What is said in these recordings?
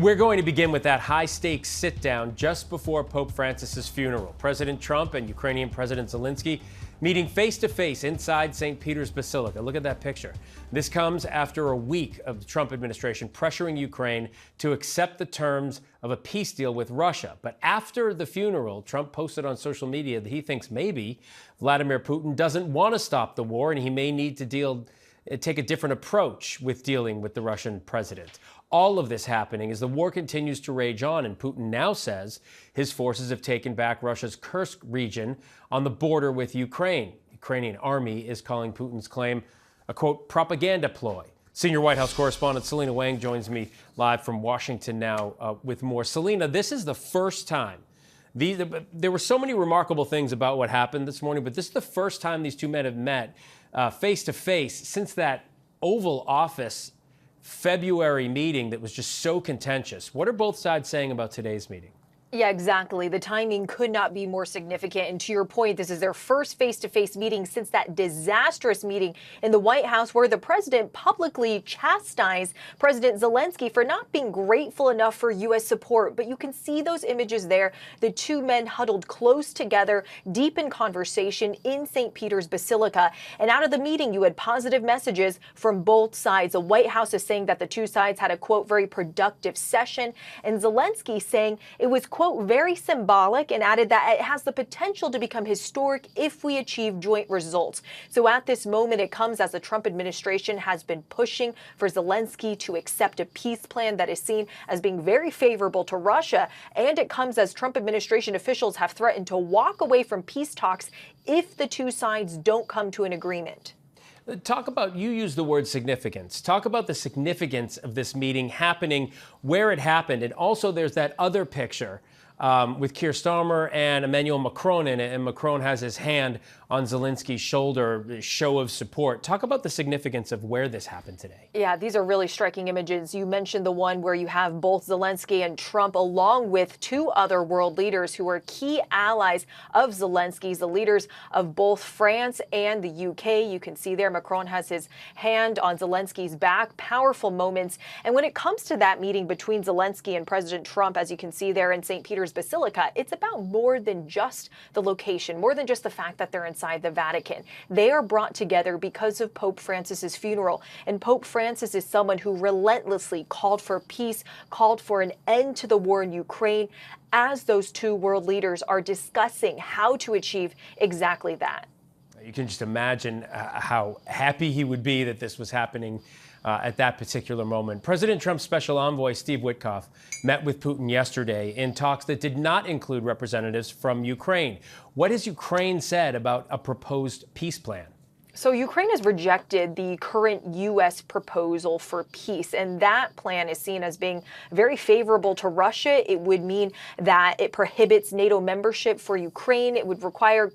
We're going to begin with that high-stakes sit-down just before Pope Francis's funeral. President Trump and Ukrainian President Zelenskyy meeting face-to-face inside St. Peter's Basilica. Look at that picture. This comes after a week of the Trump administration pressuring Ukraine to accept the terms of a peace deal with Russia. But after the funeral, Trump posted on social media that he thinks maybe Vladimir Putin doesn't want to stop the war and he may need to take a different approach with dealing with the Russian president. All of this happening as the war continues to rage on, and Putin now says his forces have taken back Russia's Kursk region on the border with Ukraine. The Ukrainian army is calling Putin's claim a, quote, propaganda ploy. Senior White House correspondent Selena Wang joins me live from Washington now with more. Selena, this is the first time. There were so many remarkable things about what happened this morning, but this is the first time these two men have met face-to-face since that Oval Office February meeting that was just so contentious. What are both sides saying about today's meeting? Yeah, exactly. The timing could not be more significant. And to your point, this is their first face-to-face meeting since that disastrous meeting in the White House where the president publicly chastised President Zelenskyy for not being grateful enough for U.S. support. But you can see those images there. The two men huddled close together, deep in conversation in St. Peter's Basilica. And out of the meeting, you had positive messages from both sides. The White House is saying that the two sides had a, quote, very productive session. And Zelenskyy saying it was, quote, very symbolic, and added that it has the potential to become historic if we achieve joint results. So at this moment, it comes as the Trump administration has been pushing for Zelenskyy to accept a peace plan that is seen as being very favorable to Russia. And it comes as Trump administration officials have threatened to walk away from peace talks if the two sides don't come to an agreement. Talk about, you use the word significance. Talk about the significance of this meeting happening, where it happened. And also there's that other picture with Keir Starmer and Emmanuel Macron in it, and Macron has his hand on Zelensky's shoulder, show of support. Talk about the significance of where this happened today. Yeah, these are really striking images. You mentioned the one where you have both Zelenskyy and Trump, along with two other world leaders who are key allies of Zelensky's, the leaders of both France and the UK. You can see there Macron has his hand on Zelensky's back. Powerful moments. And when it comes to that meeting between Zelenskyy and President Trump, as you can see there in St. Peter's Basilica, it's about more than just the location, more than just the fact that they're inside the Vatican. They are brought together because of Pope Francis's funeral. And Pope Francis is someone who relentlessly called for peace, called for an end to the war in Ukraine, as those two world leaders are discussing how to achieve exactly that. You can just imagine how happy he would be that this was happening at that particular moment. President Trump's special envoy, Steve Witkoff, met with Putin yesterday in talks that did not include representatives from Ukraine. What has Ukraine said about a proposed peace plan? So Ukraine has rejected the current U.S. proposal for peace, and that plan is seen as being very favorable to Russia. It would mean that it prohibits NATO membership for Ukraine. It would require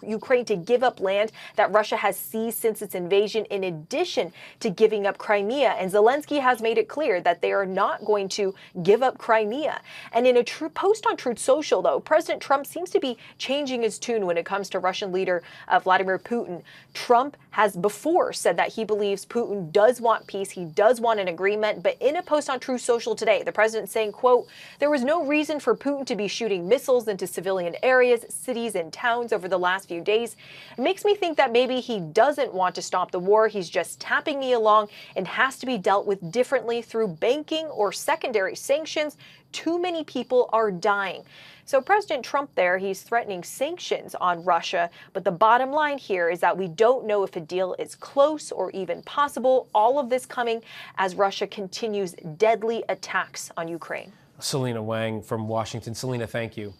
Ukraine to give up land that Russia has seized since its invasion, in addition to giving up Crimea. And Zelenskyy has made it clear that they are not going to give up Crimea. And in a post on Truth Social, though, President Trump seems to be changing his tune when it comes to Russian leader Vladimir Putin. Trump has before said that he believes Putin does want peace, he does want an agreement, but in a post on Truth Social today, the president saying, quote, there was no reason for Putin to be shooting missiles into civilian areas, cities, and towns over the last few days. It makes me think that maybe he doesn't want to stop the war, he's just tapping me along and has to be dealt with differently through banking or secondary sanctions. Too many people are dying. So President Trump there, he's threatening sanctions on Russia. But the bottom line here is that we don't know if a deal is close or even possible. All of this coming as Russia continues deadly attacks on Ukraine. Selena Wang from Washington. Selena, thank you.